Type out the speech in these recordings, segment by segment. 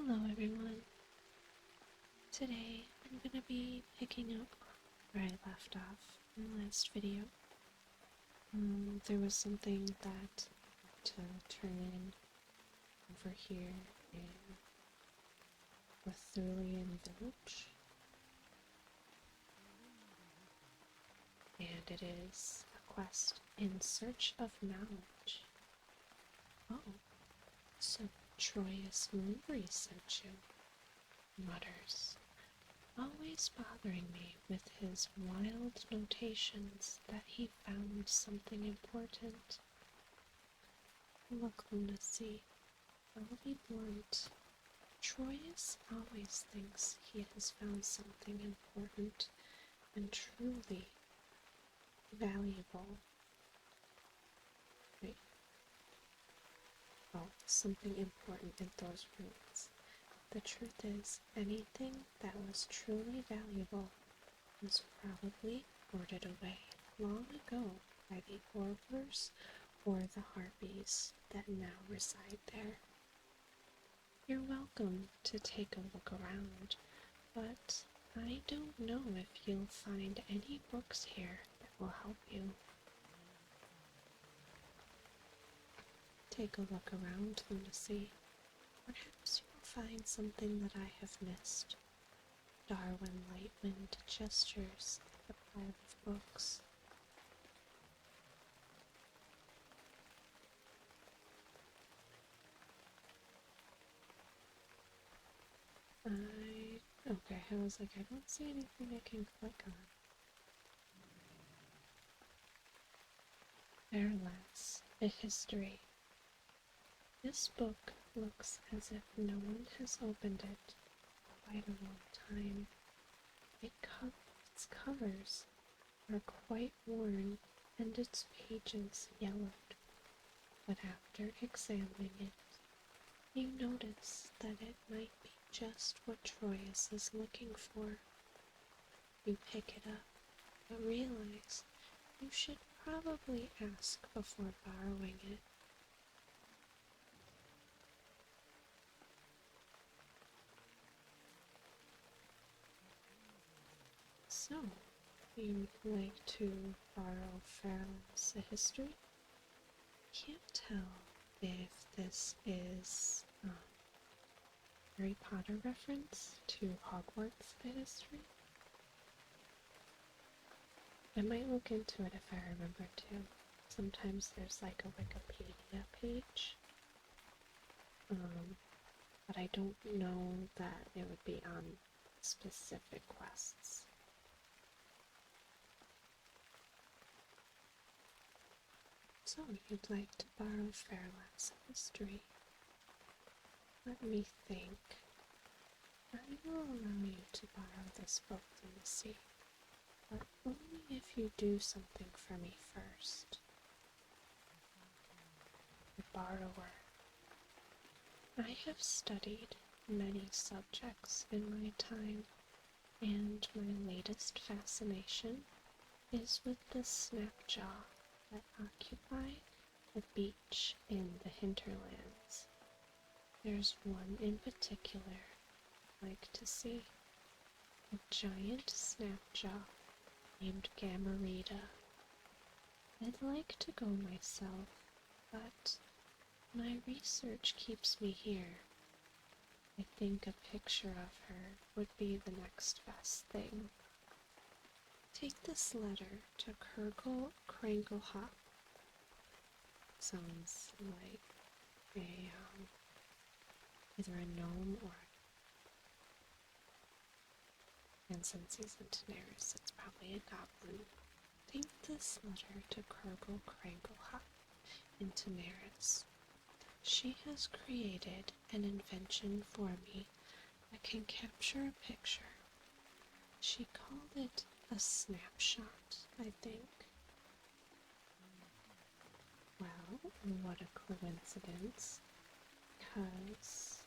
Hello everyone. Today I'm going to be picking up where I left off in the last video. There was something that to turn in over here in the Thurlian village. And it is a quest in search of knowledge. Oh, so Troyus Moonbury sent you, mutters, always bothering me with his wild notations that he found something important. Look, Lunacy, I'll be blunt. Troyus always thinks he has found something important and truly valuable. Wait. Oh, something important in those ruins. The truth is, anything that was truly valuable was probably hoarded away long ago by the Orblers or the Harpies that now reside there. You're welcome to take a look around, but I don't know if you'll find any books here that will help you. Take a look around, Lunacy. Perhaps you'll find something that I have missed. Darwin Lightwind gestures at the pile of books. Okay, I was like, I don't see anything I can click on. Fairlands, a history. This book looks as if no one has opened it in quite a long time. Its covers are quite worn and its pages yellowed, but after examining it, you notice that it might be just what Troyus is looking for. You pick it up, but realize you should probably ask before borrowing it. So, you'd like to borrow Farrell's A History? Can't tell if this is Harry Potter reference to Hogwarts A History. I might look into it if I remember to. Sometimes there's like a Wikipedia page, but I don't know that it would be on specific quests. So, you'd like to borrow Fairland's History. Let me think. I will allow you to borrow this book, Lunacy, but only if you do something for me first. The borrower. I have studied many subjects in my time, and my latest fascination is with the snapjaw that occupy the beach in the hinterlands. There's one in particular I'd like to see. A giant snapjaw named Gamarita. I'd like to go myself, but my research keeps me here. I think a picture of her would be the next best thing. Take this letter to Kurgle Cranglehop. Sounds like either a gnome or and since he's in Daenerys, it's probably a goblin. Take this letter to Kurgle Cranglehop in Daenerys. She has created an invention for me that can capture a picture. She called it a snapshot, I think. Well, what a coincidence, because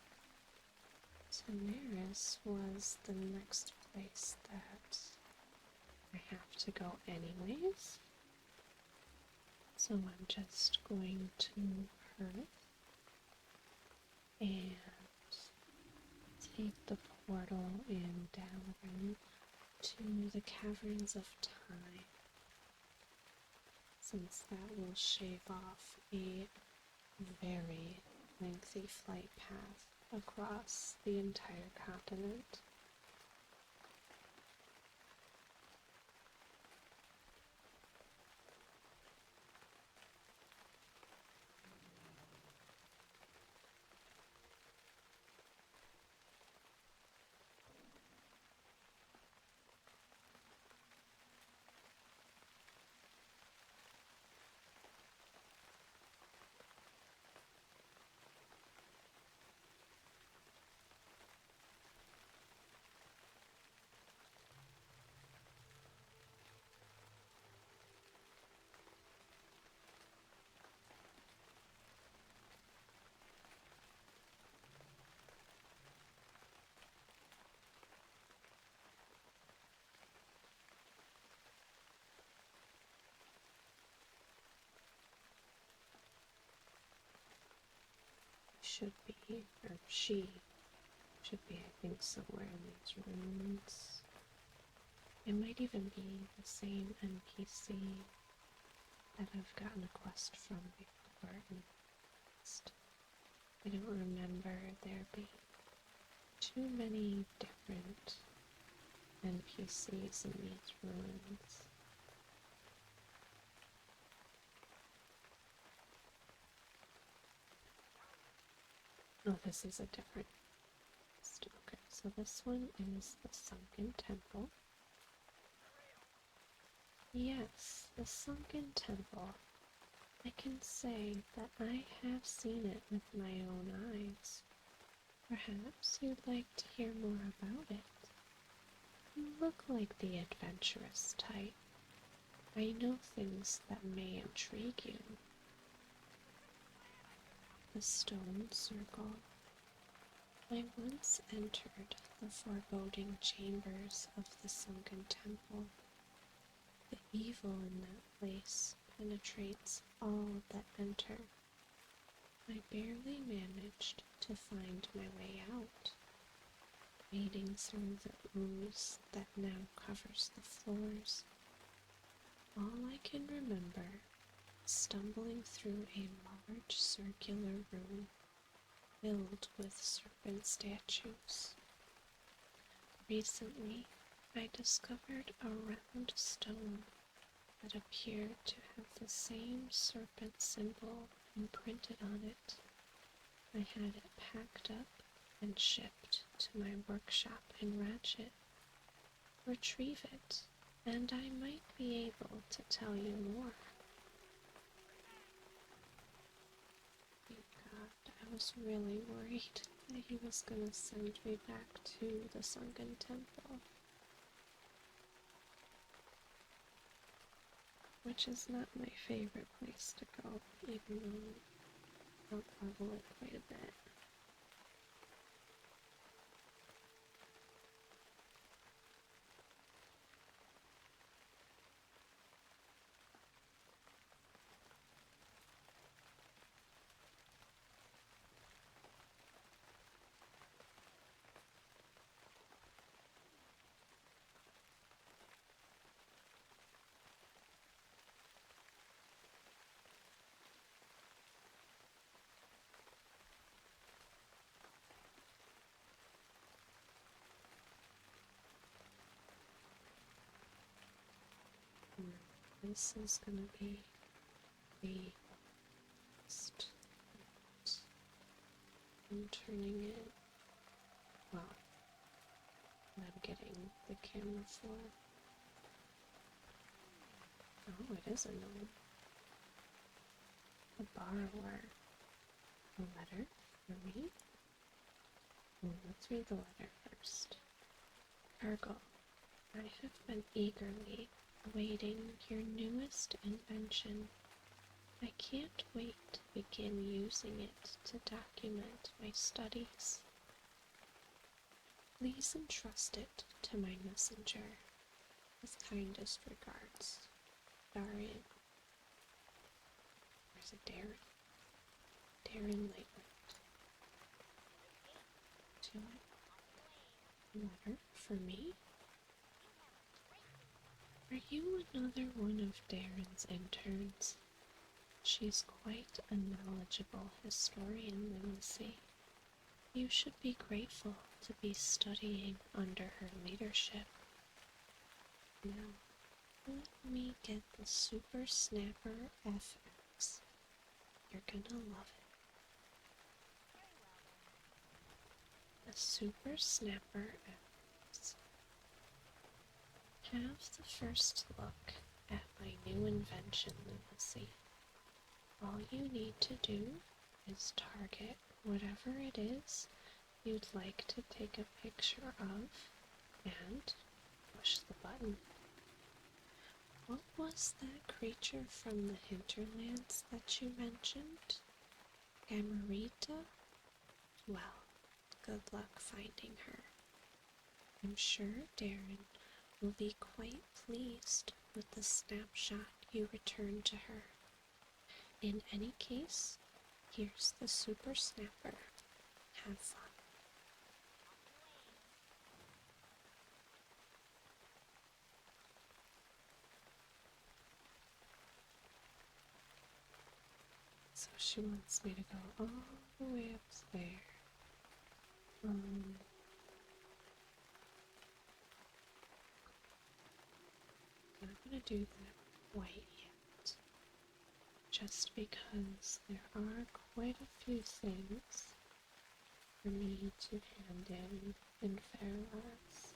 Daenerys was the next place that I have to go anyways. So I'm just going to Perth and navigate the portal in Dalaran to the Caverns of Time, since that will shave off a very lengthy flight path across the entire continent. Should be, or she should be, I think, somewhere in these ruins. It might even be the same NPC that I've gotten a quest from before in the past. I don't remember there being too many different NPCs in these ruins. Oh, this is a different quest. Okay, so this one is the Sunken Temple. Yes, the Sunken Temple. I can say that I have seen it with my own eyes. Perhaps you'd like to hear more about it. You look like the adventurous type. I know things that may intrigue you. The Stone Circle. I once entered the foreboding chambers of the Sunken Temple. The evil in that place penetrates all that enter. I barely managed to find my way out, wading through the ooze that now covers the floors. All I can remember is stumbling through a large circular room filled with serpent statues. Recently, I discovered a round stone that appeared to have the same serpent symbol imprinted on it. I had it packed up and shipped to my workshop in Ratchet. Retrieve it, and I might be able to tell you more. Thank God, I was really worried that he was going to send me back to the Sunken Temple, which is not my favorite place to go, even though I'll level it quite a bit. This is gonna be the last. I'm turning it, well, I'm getting the camera for. Oh, it is a gnome. A borrower. A letter for me? Well, let's read the letter first. Ergo, I have been eagerly awaiting your newest invention. I can't wait to begin using it to document my studies. Please entrust it to my messenger. With kindest regards, Darian. Where's it, Darren? Darren Lightwood. To it. for me? Are you another one of Darren's interns? She's quite a knowledgeable historian, Lucy. You should be grateful to be studying under her leadership. Now, let me get the Super Snapper FX. You're gonna love it. The Super Snapper FX. Have the first look at my new invention, Lucy. All you need to do is target whatever it is you'd like to take a picture of and push the button. What was that creature from the hinterlands that you mentioned? Gamarita? Well, good luck finding her. I'm sure Darren will be quite pleased with the snapshot you returned to her. In any case, here's the Super Snapper. Have fun. So she wants me to go all the way up there. I'm not gonna do that quite yet, just because there are quite a few things for me to hand in Fairlass.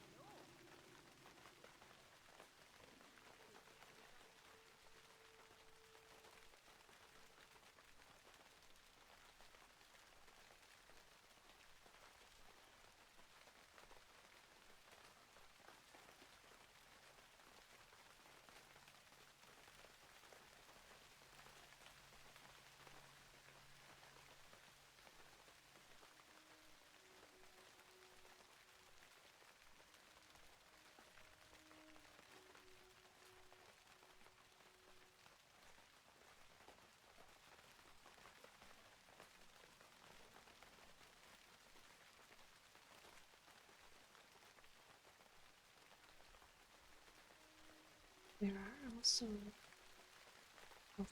There are also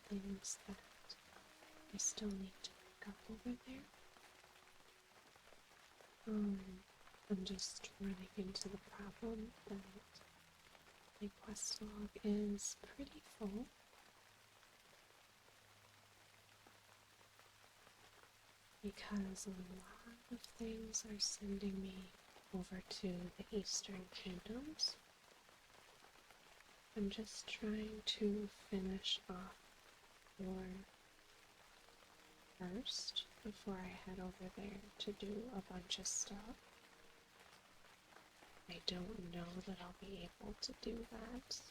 things that I still need to pick up over there. I'm just running into the problem that my quest log is pretty full. Because a lot of things are sending me over to the Eastern Kingdoms. I'm just trying to finish off war first before I head over there to do a bunch of stuff. I don't know that I'll be able to do that.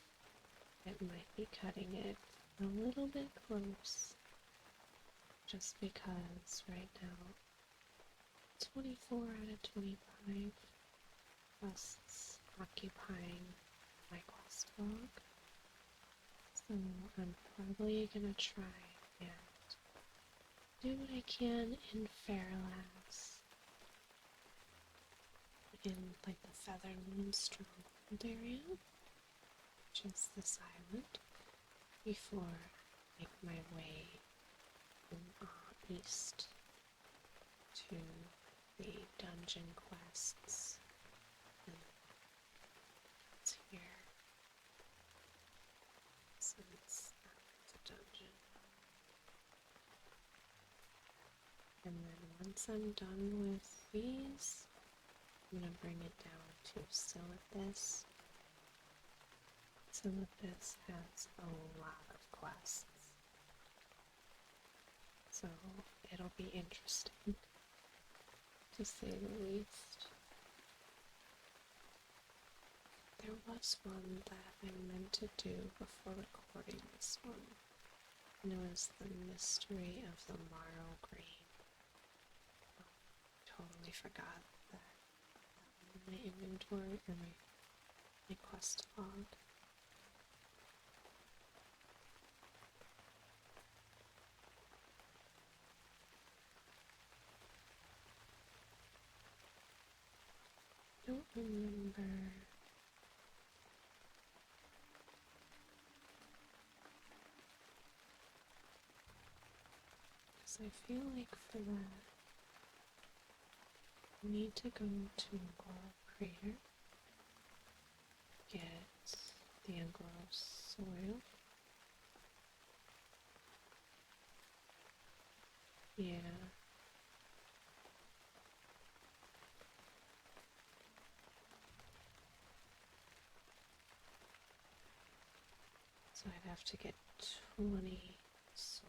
It might be cutting it a little bit close, just because right now 24 out of 25 quests occupying my quest log. So I'm probably gonna try and do what I can in Fairlass, in like the Featherloom Stronghold area, which is this island, before I make my way east to the dungeon quests. And it's here. So it's the dungeon. And then once I'm done with these, I'm gonna bring it down to Silithus. Silithus has a lot of quests, so it'll be interesting, to say the least. There was one that I meant to do before recording this one, and it was the Mystery of the Marrow Green. Totally forgot that in my inventory or my quest log. don't remember. Because I feel like for that, I need to go to Angora Crater, get the Angora soil. Yeah. So I'd have to get 20 soil.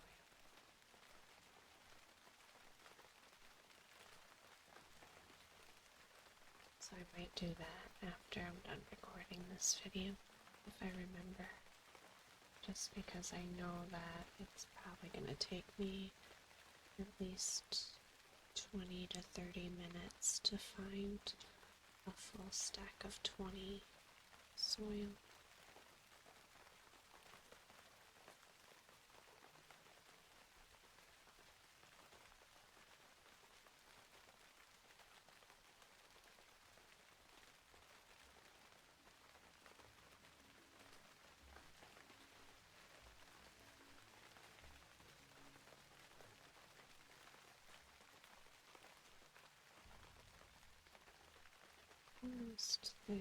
So I might do that after I'm done recording this video, if I remember. Just because I know that it's probably going to take me at least 20 to 30 minutes to find a full stack of 20 soil. Almost there.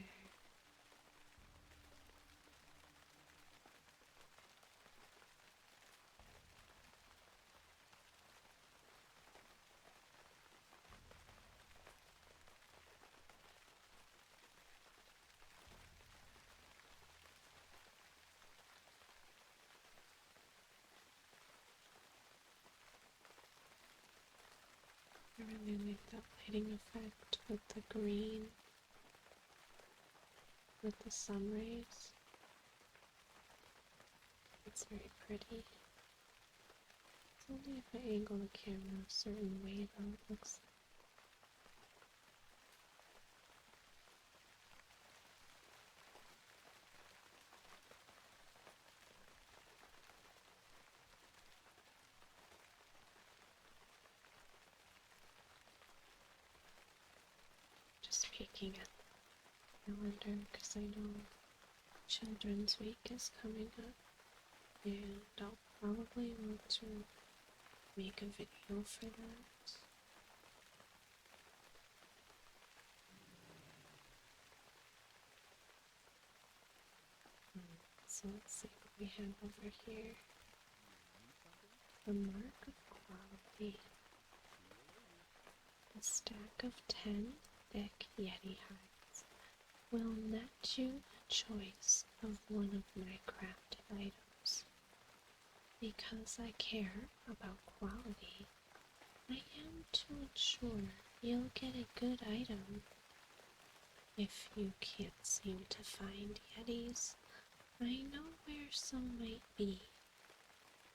I really like that lighting effect with the green, with the sun rays. It's very pretty. It's only if I angle the camera a certain way though it looks just peeking at the calendar because I know Children's Week is coming up and I'll probably want to make a video for that. So let's see what we have over here. The mark of quality. A stack of 10 thick Yeti hides will net you a choice of one of my crafted items. Because I care about quality, I am to ensure you'll get a good item. If you can't seem to find Yetis, I know where some might be.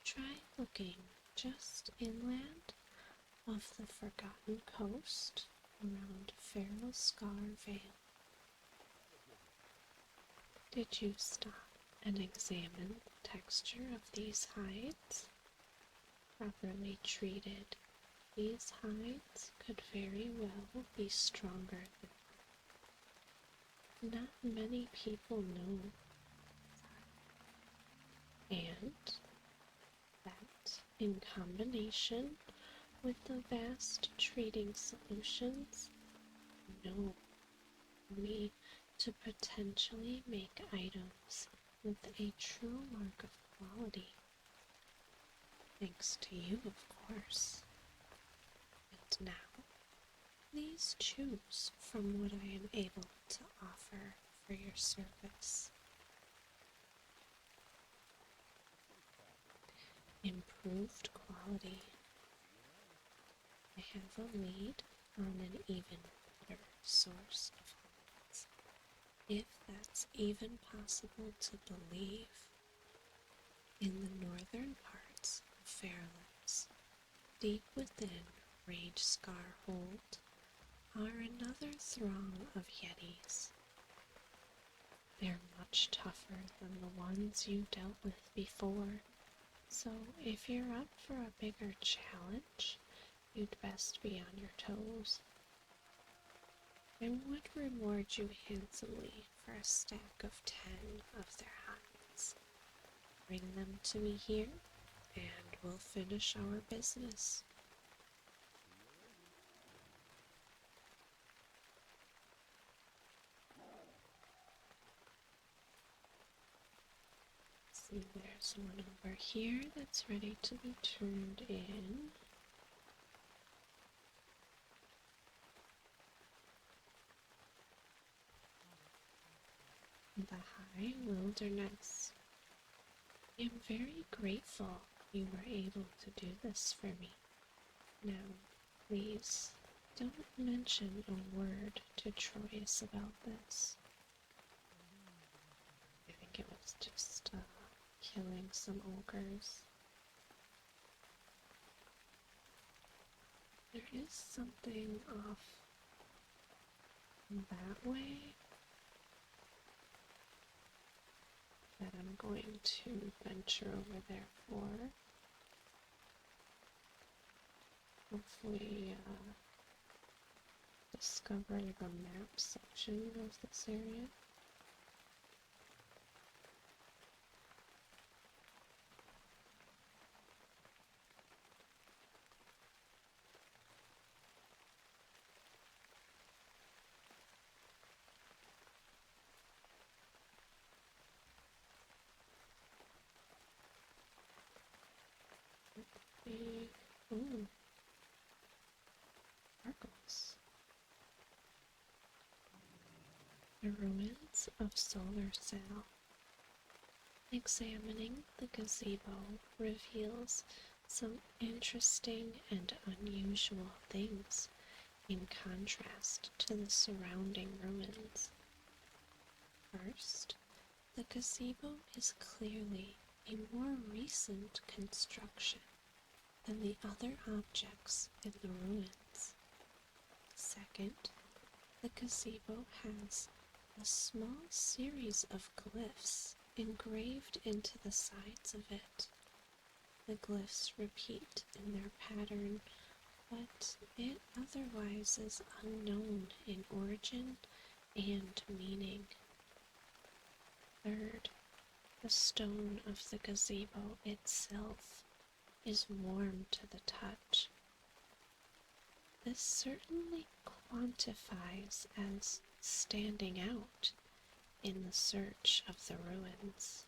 Try looking just inland of the Forgotten Coast around Feral Scar Vale. Did you stop and examine the texture of these hides? Properly treated, these hides could very well be stronger than not many people know. And that, in combination with the vast trading solutions, know me to potentially make items with a true mark of quality. Thanks to you, of course. And now, please choose from what I am able to offer for your service. Improved quality. I have a lead on an even better source of hides, if that's even possible to believe. In the northern parts of Fairlands, deep within Rage Scar Hold, are another throng of Yetis. They're much tougher than the ones you dealt with before, so if you're up for a bigger challenge, you'd best be on your toes. I would reward you handsomely for a stack of 10 of their hides. Bring them to me here, and we'll finish our business. See, there's one over here that's ready to be turned in. The high wilderness. I am very grateful you were able to do this for me. Now, please don't mention a word to Troyes about this. I think it was just killing some ogres. There is something off that way that I'm going to venture over there for. Hopefully, discover the map section of this area. Ooh, sparkles. The ruins of Solar Cell. Examining the gazebo reveals some interesting and unusual things in contrast to the surrounding ruins. First, the gazebo is clearly a more recent construction than the other objects in the ruins. Second, the gazebo has a small series of glyphs engraved into the sides of it. The glyphs repeat in their pattern, but it otherwise is unknown in origin and meaning. Third, the stone of the gazebo itself is warm to the touch. This certainly quantifies as standing out in the search of the ruins.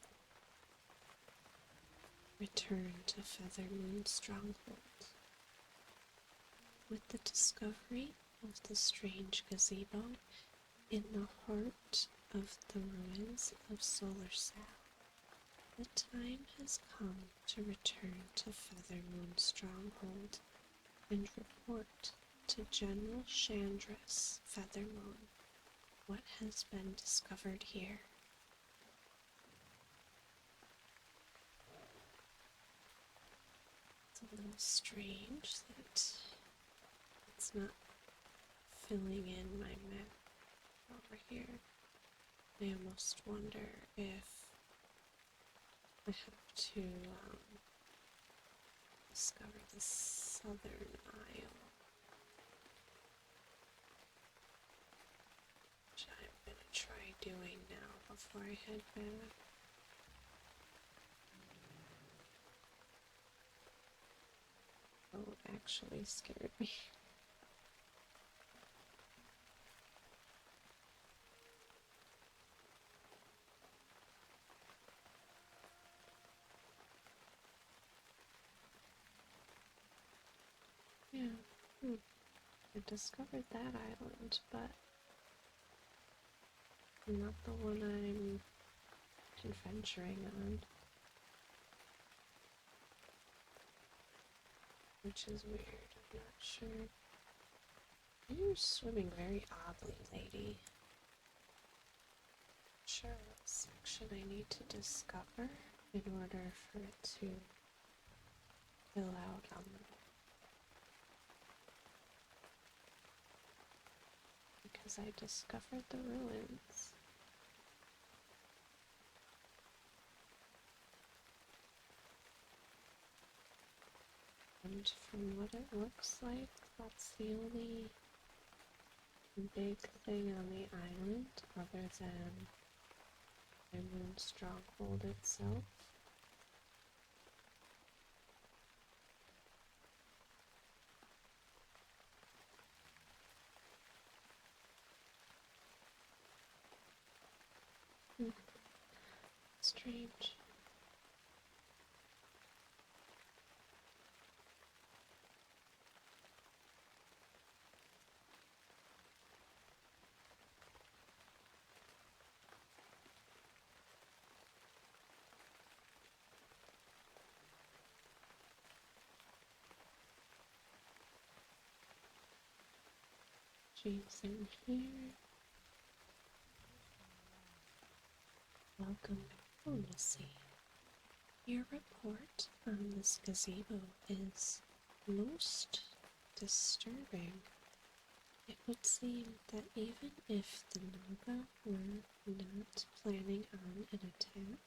Return to Feathermoon Stronghold. With the discovery of the strange gazebo in the heart of the ruins of Solar Cell, the time has come to return to Feathermoon Stronghold and report to General Chandris Feathermoon what has been discovered here. It's a little strange that it's not filling in my map over here. I almost wonder if I have to discover the Southern Isle, which I'm going to try doing now before I head back. Oh, it actually scared me. Yeah, I discovered that island, but not the one I'm adventuring on. Which is weird, I'm not sure. You're swimming very oddly, lady. Not sure what section I need to discover in order for it to fill out on the map. Because I discovered the ruins. And from what it looks like, that's the only big thing on the island other than the moon stronghold itself? Hmm, strange. She's in here. Welcome, Lucy. Your report on this gazebo is most disturbing. It would seem that even if the Naga were not planning on an attack,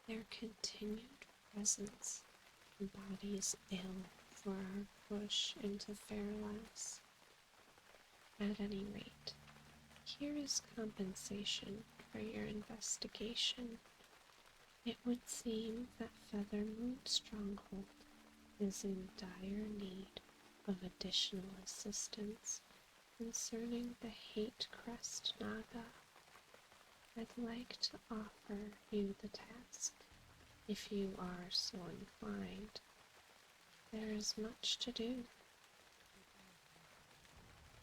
their continued presence embodies ill for our push into Fairlass. At any rate, here is compensation for your investigation. It would seem that Feathermoon Stronghold is in dire need of additional assistance concerning the Hate Crest Naga. I'd like to offer you the task, if you are so inclined. There is much to do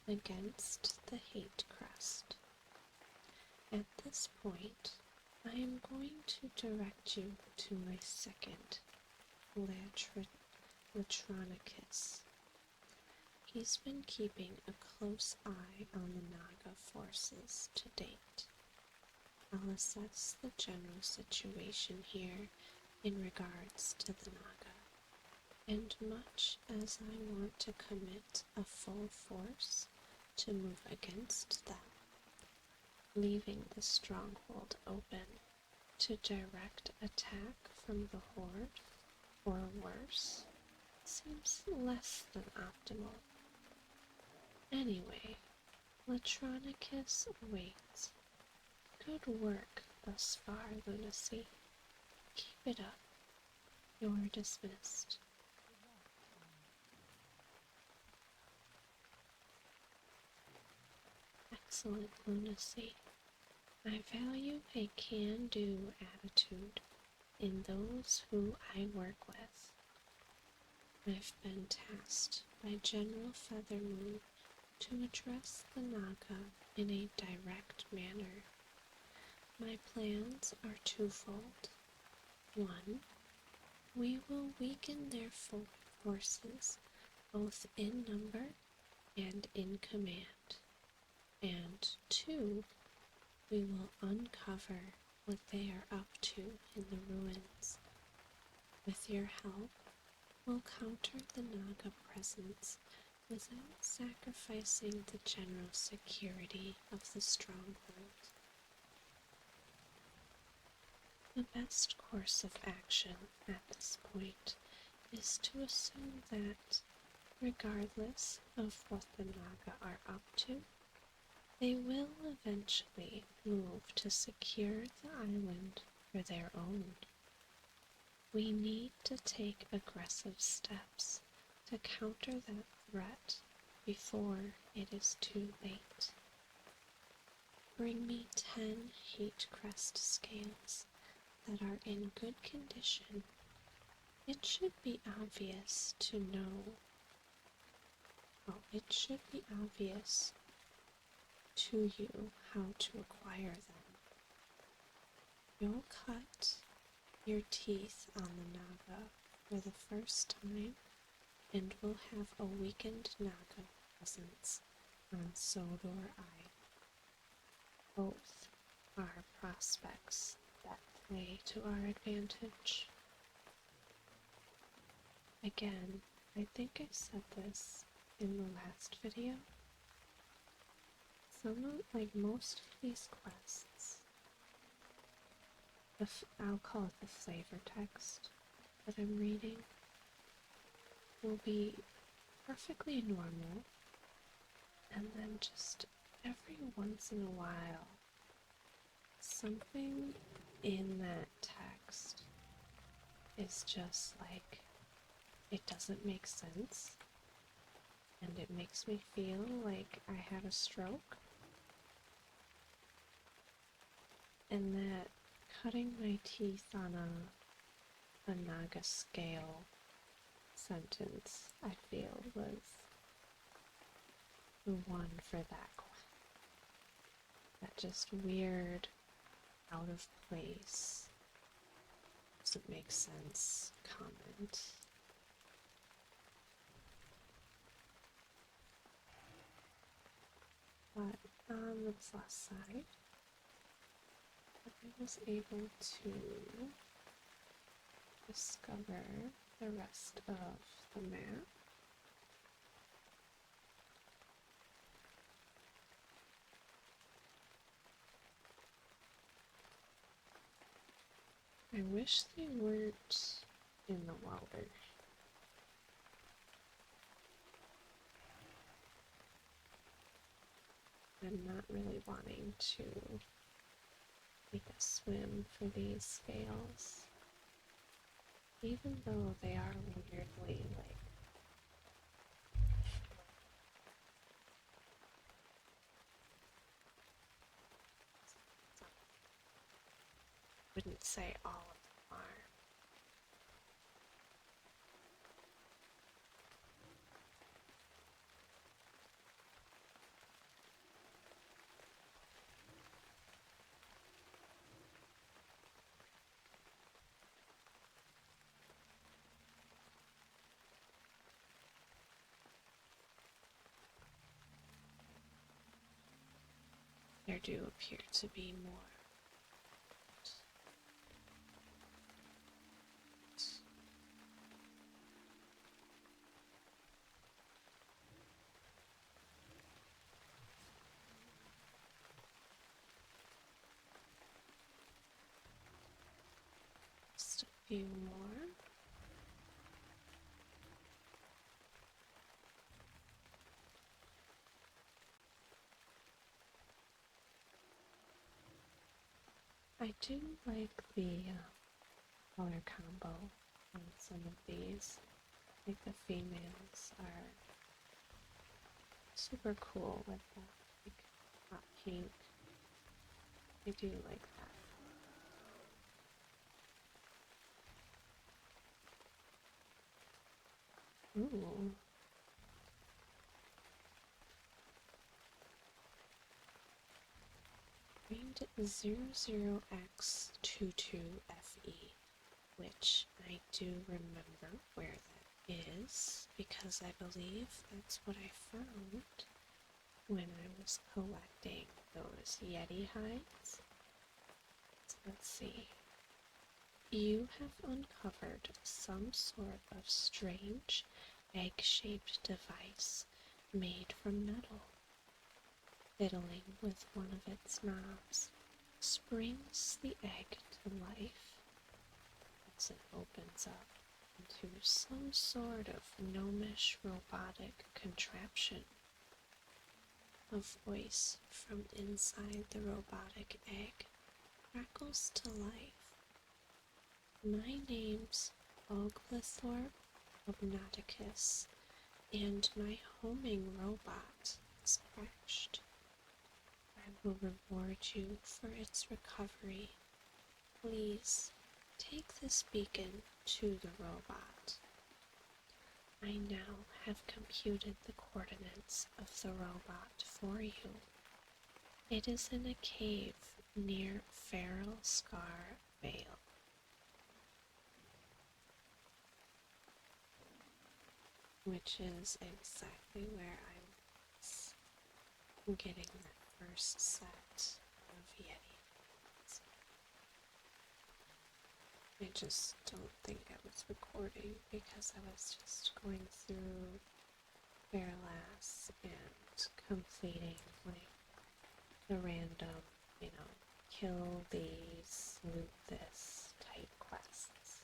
against the Hate Crest. At this point, I am going to direct you to my second, Latronicus. He's been keeping a close eye on the Naga forces to date. I'll assess the general situation here in regards to the Naga, and much as I want to commit a full force to move against them, leaving the stronghold open to direct attack from the Horde, or worse, seems less than optimal. Anyway, Latronicus awaits. Good work thus far, Lunacy. Keep it up. You're dismissed. Excellent, Lunacy. I value a can-do attitude in those who I work with. I've been tasked by General Feathermoon to address the Naga in a direct manner. My plans are twofold. One, we will weaken their forces, both in number and in command. And two, we will uncover what they are up to in the ruins. With your help, we'll counter the Naga presence without sacrificing the general security of the stronghold. The best course of action at this point is to assume that, regardless of what the Naga are up to, they will eventually move to secure the island for their own. We need to take aggressive steps to counter that threat before it is too late. Bring me 10 Hate Crest scales that are in good condition. It should be obvious to know. It should be obvious to you how to acquire them. You'll cut your teeth on the Naga for the first time, and will have a weakened Naga presence on Sodor Isle. Both are prospects that play to our advantage. Again, I think I said this in the last video. Most of these quests, I'll call it the flavor text that I'm reading, will be perfectly normal, and then just once in a while, something in that text is just like, it doesn't make sense, and it makes me feel like I had a stroke, and that cutting my teeth on a Naga scale sentence, I feel, was the one for that just weird, out of place, doesn't make sense comment. But on the plus side, I was able to discover the rest of the map. I wish they weren't in the water. I'm not really wanting to take a swim for these scales, even though they are weirdly like, I wouldn't say all of them are. There do appear to be more. Just a few more. I do like the color combo on some of these. I think the females are super cool with that, like, hot pink. I do like that. Ooh. Named 00X22FE, which I do remember where that is, because I believe that's what I found when I was collecting those Yeti hides. So let's see. You have uncovered some sort of strange egg-shaped device made from metal. Fiddling with one of its knobs springs the egg to life as it opens up into some sort of gnomish robotic contraption. A voice from inside the robotic egg crackles to life. My name's Oglethorpe Obnoticus, and my homing robot is crashed. I will reward you for its recovery. Please, take this beacon to the robot. I now have computed the coordinates of the robot for you. It is in a cave near Feral Scar Vale. Which is exactly where I was getting that first set of Yetis. I just don't think I was recording because I was just going through Fairlass and completing like the random, kill these, loot this type quests.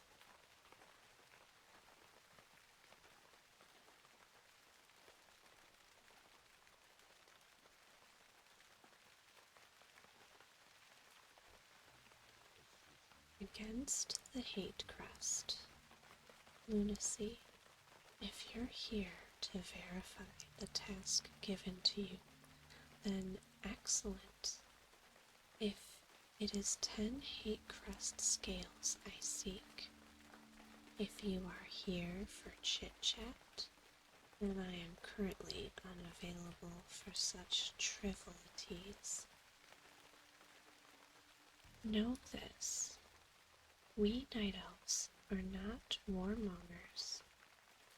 Against the hate crest. Lunacy. If you're here to verify the task given to you, then excellent. If it is 10 hate crest scales I seek, if you are here for chit-chat, then I am currently unavailable for such frivolities. Know this, we night elves are not warmongers.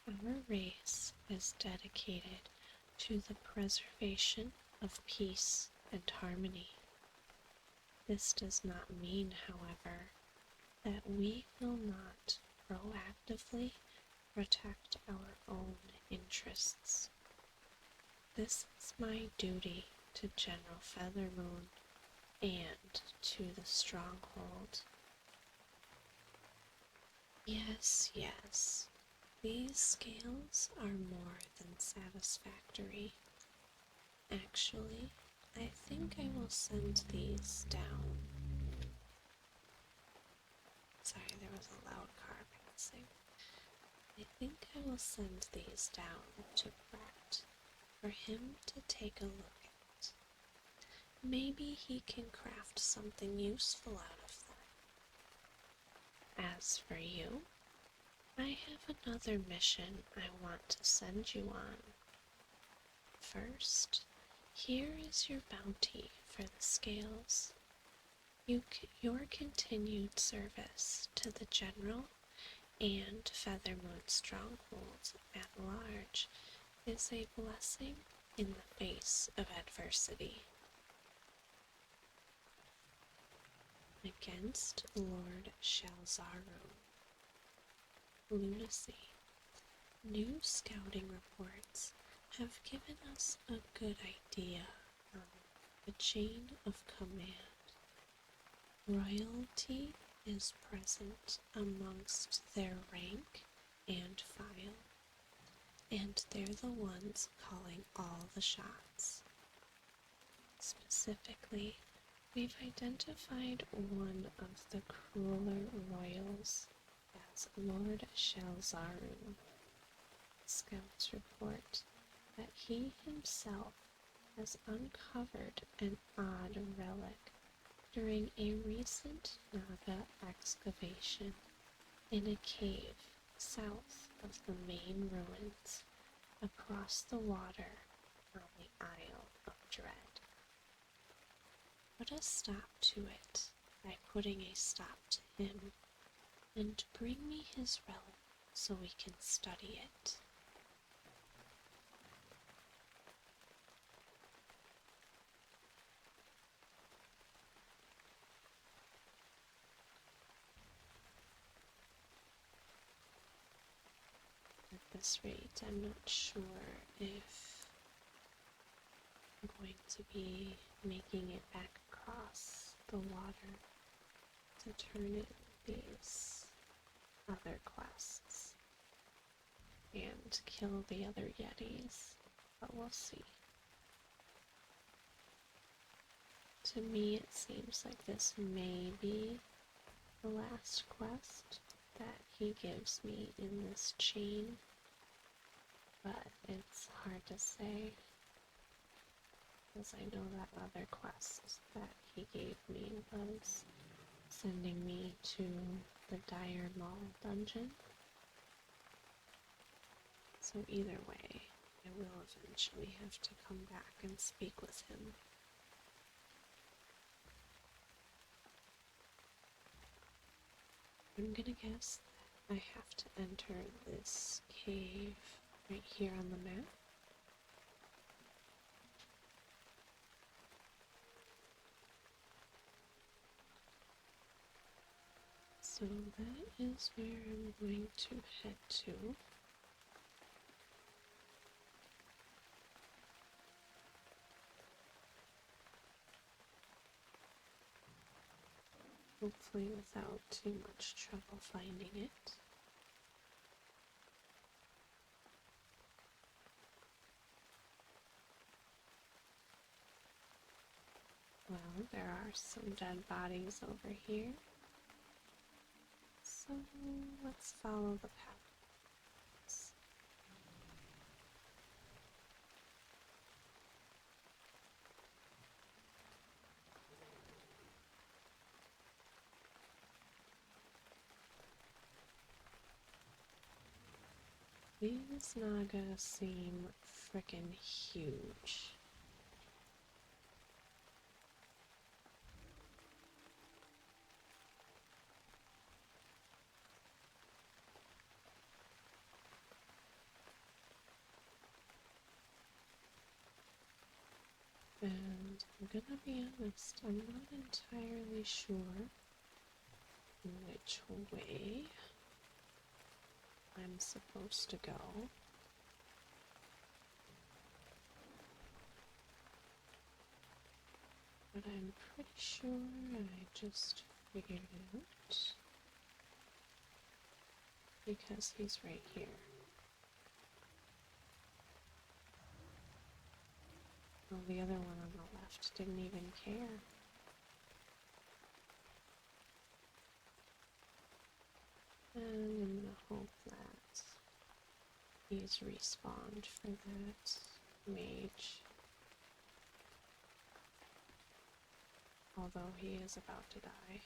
Our race is dedicated to the preservation of peace and harmony. This does not mean, however, that we will not proactively protect our own interests. This is my duty to General Feathermoon and to the stronghold. Yes, yes, these scales are more than satisfactory. Actually, I think I will send these down. Sorry, there was a loud car passing. I think I will send these down to Brett for him to take a look at. Maybe he can craft something useful out of them. As for you, I have another mission I want to send you on. First, here is your bounty for the scales. Your continued service to the General and Feathermoon stronghold at large is a blessing in the face of adversity. Against Lord Shalzaru. Lunacy. New scouting reports have given us a good idea of the chain of command. Royalty is present amongst their rank and file, and they're the ones calling all the shots. Specifically, we've identified one of the crueler royals as Lord Shalzaru. Scouts report that he himself has uncovered an odd relic during a recent Naga excavation in a cave south of the main ruins across the water on the Isle of Dread. Put a stop to it by putting a stop to him, and bring me his relic so we can study it. At this rate, I'm not sure if I'm going to be making it back across the water to turn in these other quests and kill the other Yetis, but we'll see. To me, it seems like this may be the last quest that he gives me in this chain, but it's hard to say, because I know that other quest that he gave me was sending me to the Dire Maul dungeon. So either way, I will eventually have to come back and speak with him. I'm gonna guess that I have to enter this cave right here on the map. So that is where I'm going to head to. Hopefully without too much trouble finding it. Well, there are some dead bodies over here. So let's follow the paths. These Nagas seem frickin' huge. And I'm gonna be honest, I'm not entirely sure which way I'm supposed to go. But I'm pretty sure I just figured it out because he's right here. Well, the other one on the left didn't even care. And I'm gonna hope that he's respawned for that mage. Although he is about to die.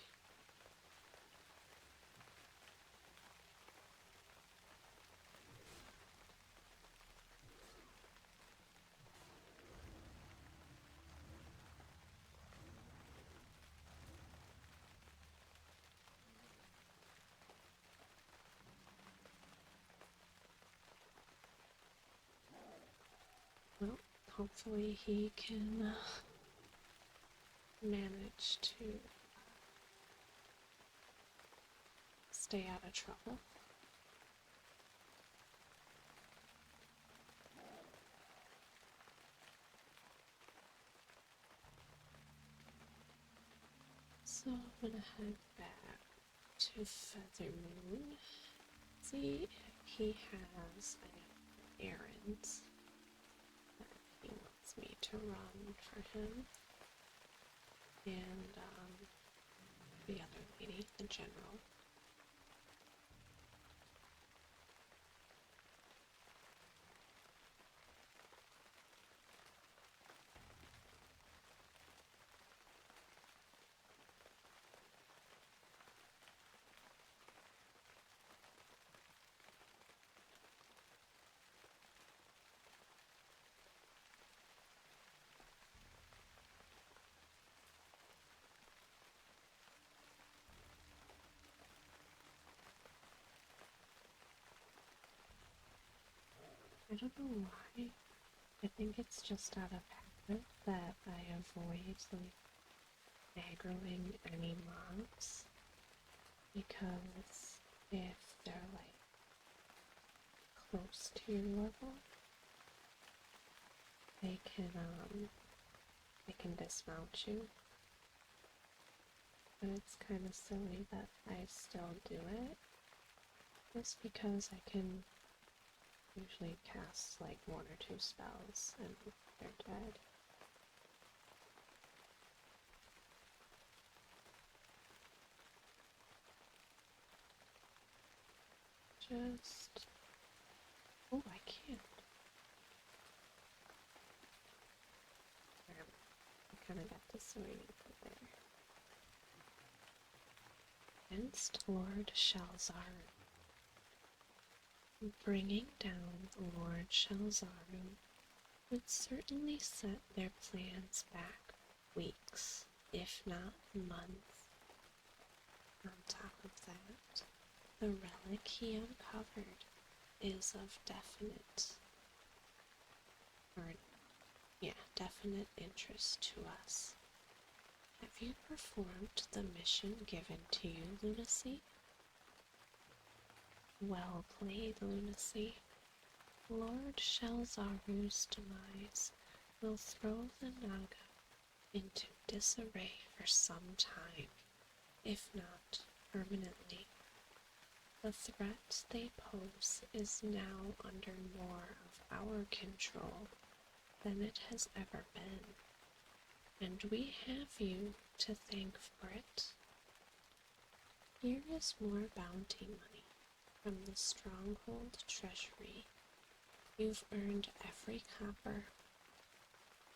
Well, hopefully he can manage to stay out of trouble. So I'm gonna head back to Feathermoon, see if he has any errands that he wants me to run for him. And the other lady, the general. I don't know why. I think it's just out of habit that I avoid aggroing any mobs, because if they're like close to your level, they can dismount you. But it's kind of silly that I still do it, just because I can usually cast like 1 or 2 spells and they're dead. Just... oh, I can't. I kind of got disoriented there. Against Lord Shalzaru. Bringing down Lord Shalzaru would certainly set their plans back weeks, if not months. On top of that, the relic he uncovered is of definite interest to us. Have you performed the mission given to you, Lunacy? Well played, Lunacy. Lord Shalzaru's demise will throw the Naga into disarray for some time, if not permanently. The threat they pose is now under more of our control than it has ever been, and we have you to thank for it. Here is more bounty money from the stronghold treasury. You've earned every copper.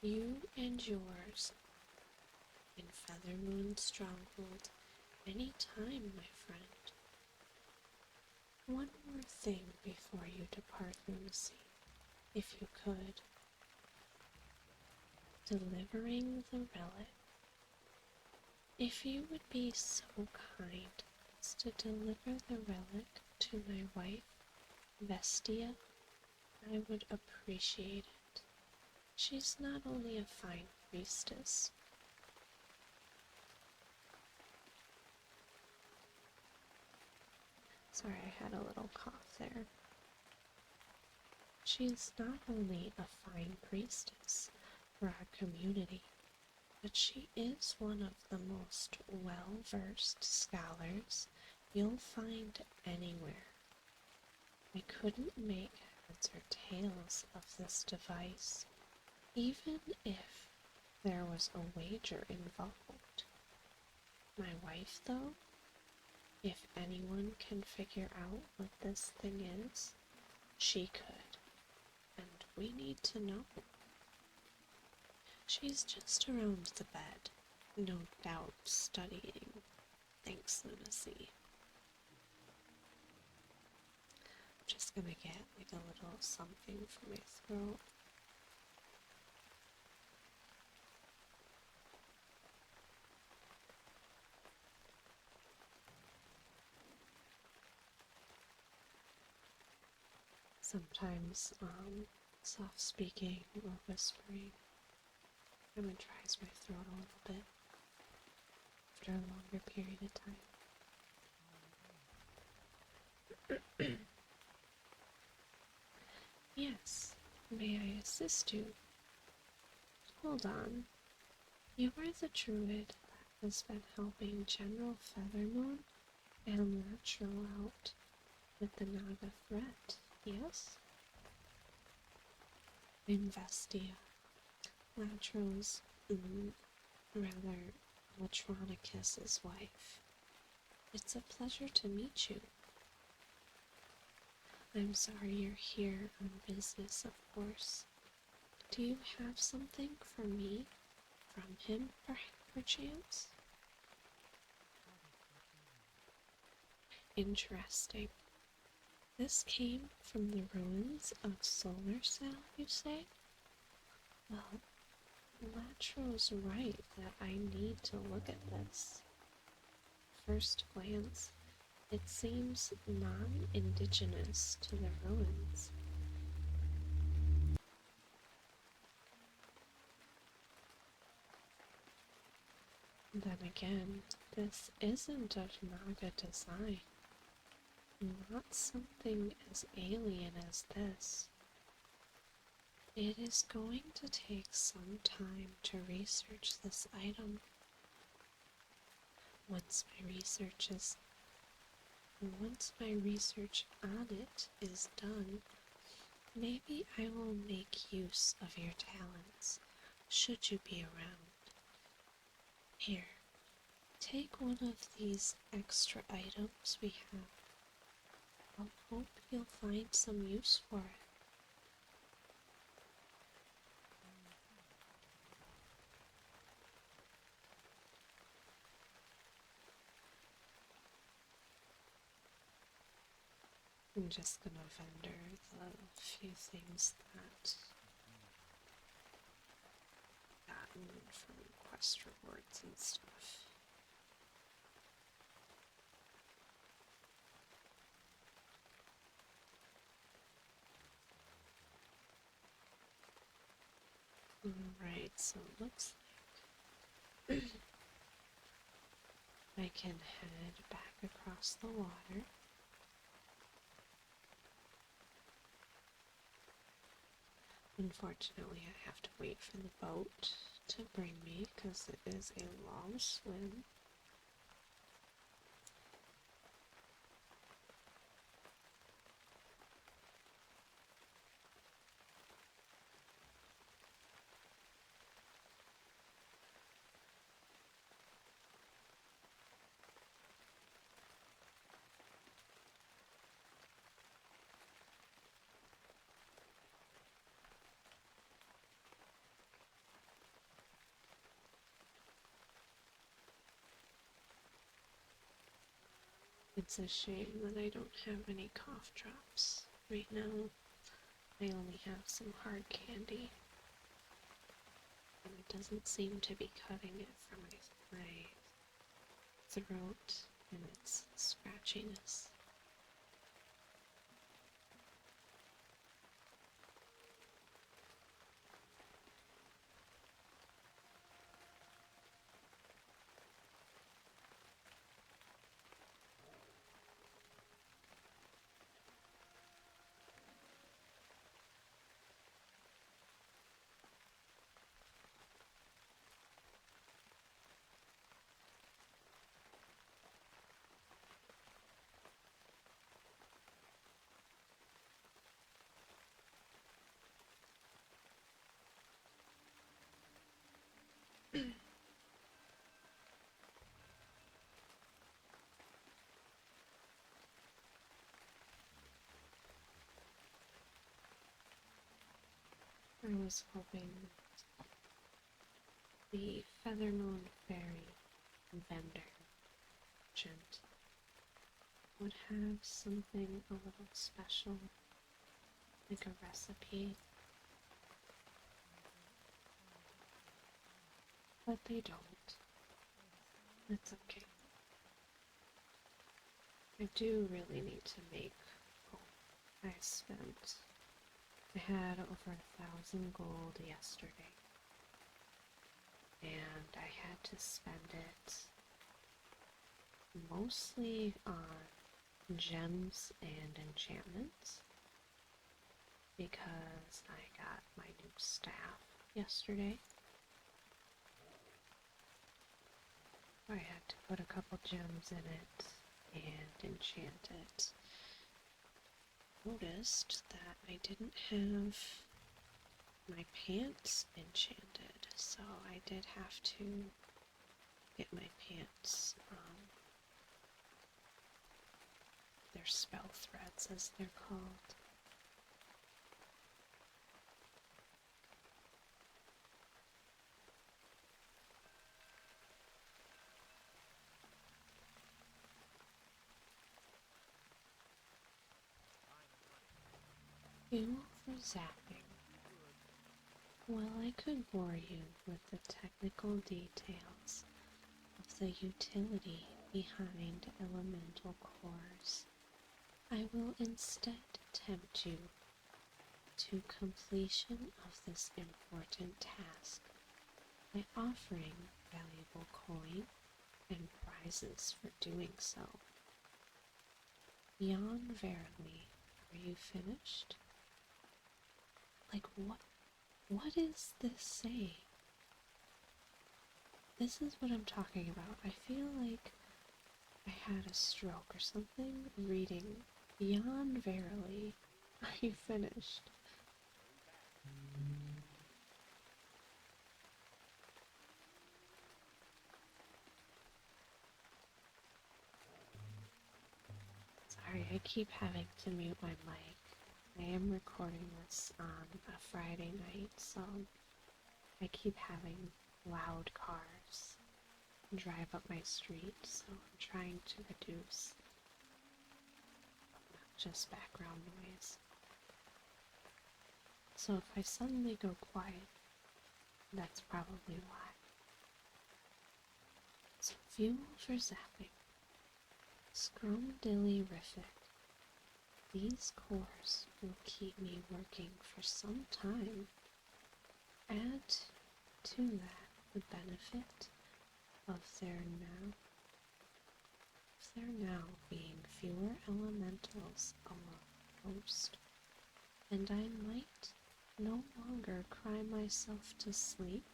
You and yours in Feathermoon Stronghold any time, my friend. One more thing before you depart, Lunacy, if you could. Delivering the relic. If you would be so kind as to deliver the relic to my wife, Vestia, I would appreciate it. She's not only a fine priestess. Sorry, I had a little cough there. She's not only a fine priestess for our community, but she is one of the most well-versed scholars you'll find anywhere. I couldn't make heads or tails of this device, even if there was a wager involved. My wife, though, if anyone can figure out what this thing is, she could, and we need to know. She's just around the bed, no doubt studying. Thanks, Lunacy. I'm just gonna get like a little something for my throat. Sometimes, soft speaking or whispering kind of dries my throat a little bit after a longer period of time. Yes, may I assist you? Hold on. You are the druid that has been helping General Feathermoon and Latro out with the Naga threat, yes? I'm Vestia, Latro's, rather, Latronicus's wife. It's a pleasure to meet you. I'm sorry you're here on business, of course. Do you have something for me from him, perchance? Interesting. This came from the ruins of Solar Cell, you say? Well, Latro's right that I need to look at this. First glance, it seems non-indigenous to the ruins. Then again, this isn't of Naga design. Not something as alien as this. It is going to take some time to research this item. Once my research on it is done, maybe I will make use of your talents, should you be around. Here, take one of these extra items we have. I hope you'll find some use for it. I'm just gonna vendor the few things that I've gotten from quest rewards and stuff. Alright, so it looks like I can head back across the water. Unfortunately, I have to wait for the boat to bring me because it is a long swim. It's a shame that I don't have any cough drops. Right now, I only have some hard candy, and it doesn't seem to be cutting it for my throat and its scratchiness. I was hoping the Feathermoon Fairy vendor merchant would have something a little special, like a recipe, but they don't. It's okay. I do really need to make. Oh, I had over 1,000 gold yesterday, and I had to spend it mostly on gems and enchantments because I got my new staff yesterday. I had to put a couple gems in it and enchant it. Noticed that I didn't have my pants enchanted, so I did have to get my pants, they're spell threads as they're called. Fuel for zapping. Well, I could bore you with the technical details of the utility behind elemental cores. I will instead tempt you to completion of this important task by offering valuable coin and prizes for doing so. Yawn verily, are you finished? Like what is this saying? This is what I'm talking about. I feel like I had a stroke or something reading Yawn verily, are you finished? Sorry, I keep having to mute my mic. I am recording this on a Friday night, so I keep having loud cars drive up my street, so I'm trying to reduce just background noise. So if I suddenly go quiet, that's probably why. So fuel for zapping. Scrumdiddlyrific. These cores will keep me working for some time. Add to that the benefit of there now being fewer elementals along the coast, and I might no longer cry myself to sleep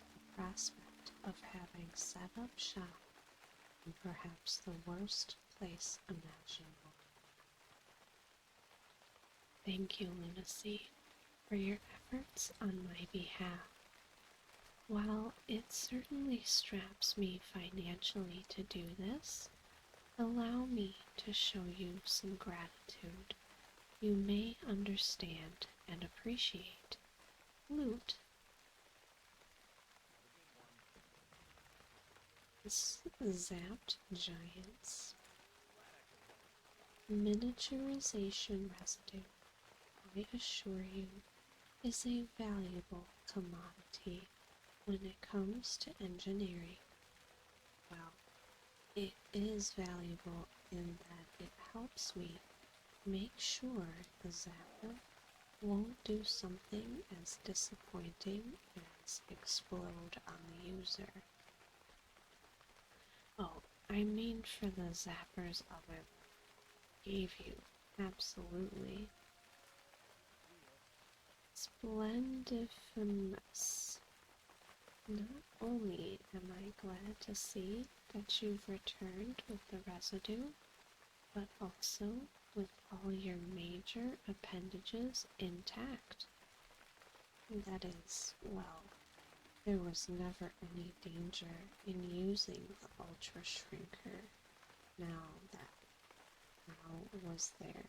at the prospect of having set up shop in perhaps the worst place imaginable. Thank you, Lunacy, for your efforts on my behalf. While it certainly straps me financially to do this, allow me to show you some gratitude you may understand and appreciate. Loot. This zapped giants Miniaturization residue, I assure you, is a valuable commodity when it comes to engineering. Well, it is valuable in that it helps me make sure the zapper won't do something as disappointing as explode on the user. Oh, I mean for the zappers oven gave you. Absolutely. Splendifimous. Not only am I glad to see that you've returned with the residue, but also with all your major appendages intact. That is, well, there was never any danger in using the Ultra Shrinker. Now was there.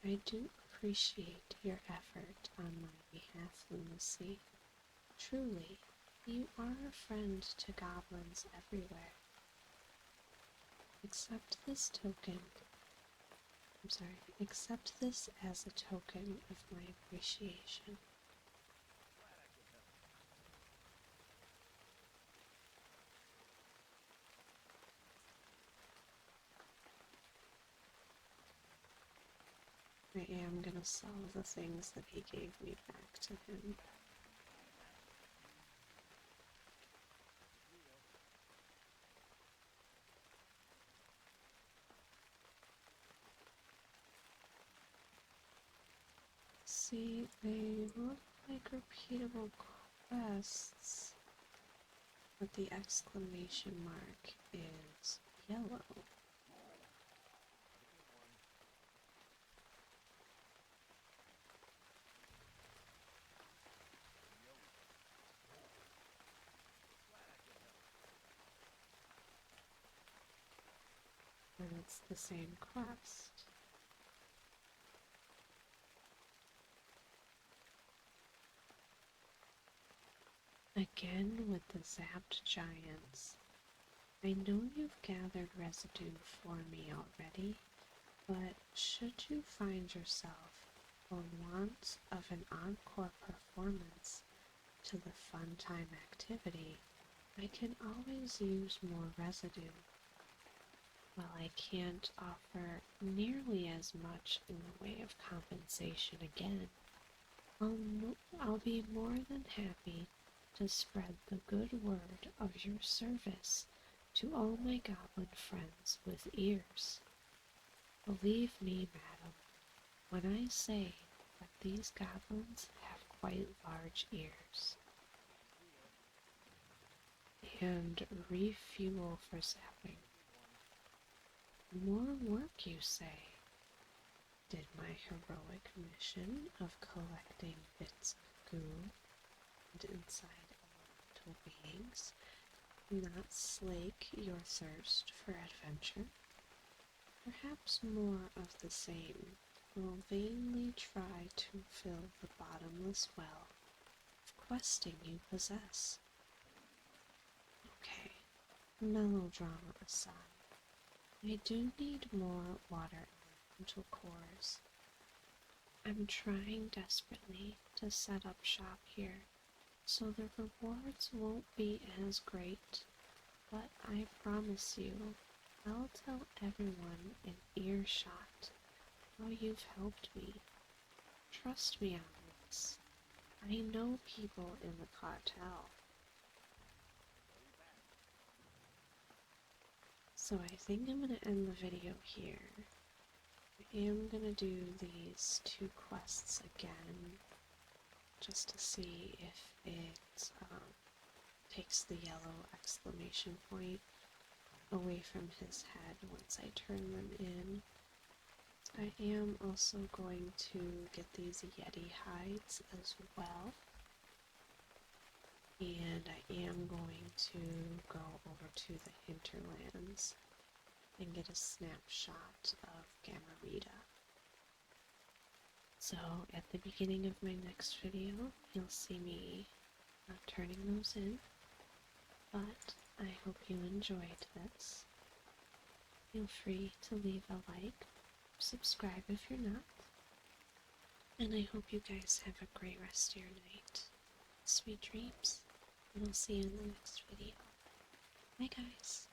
I do appreciate your effort on my behalf, Lunacy. Truly, you are a friend to goblins everywhere. Accept this as a token of my appreciation. I am gonna sell the things that he gave me back to him. See, they look like repeatable quests, but the exclamation mark is yellow. And it's the same quest. Again with the zapped giants. I know you've gathered residue for me already, but should you find yourself for want of an encore performance to the fun time activity, I can always use more residue. While I can't offer nearly as much in the way of compensation again, I'll be more than happy to spread the good word of your service to all my goblin friends with ears. Believe me, madam, when I say that these goblins have quite large ears. And refuel for zapping. More work, you say? Did my heroic mission of collecting bits of goo and inside elemental beings not slake your thirst for adventure? Perhaps more of the same will vainly try to fill the bottomless well of questing you possess. Okay, melodrama aside, I do need more water elemental cores. I'm trying desperately to set up shop here, so the rewards won't be as great, but I promise you, I'll tell everyone in earshot how you've helped me. Trust me on this. I know people in the cartel. So I think I'm going to end the video here. I am going to do these two quests again, just to see if it takes the yellow exclamation point away from his head once I turn them in. I am also going to get these Yeti hides as well. And I am going to go over to the hinterlands and get a snapshot of Gamarita. So at the beginning of my next video, you'll see me turning those in, but I hope you enjoyed this. Feel free to leave a like, subscribe if you're not, and I hope you guys have a great rest of your night. Sweet dreams, and I'll see you in the next video. Bye guys!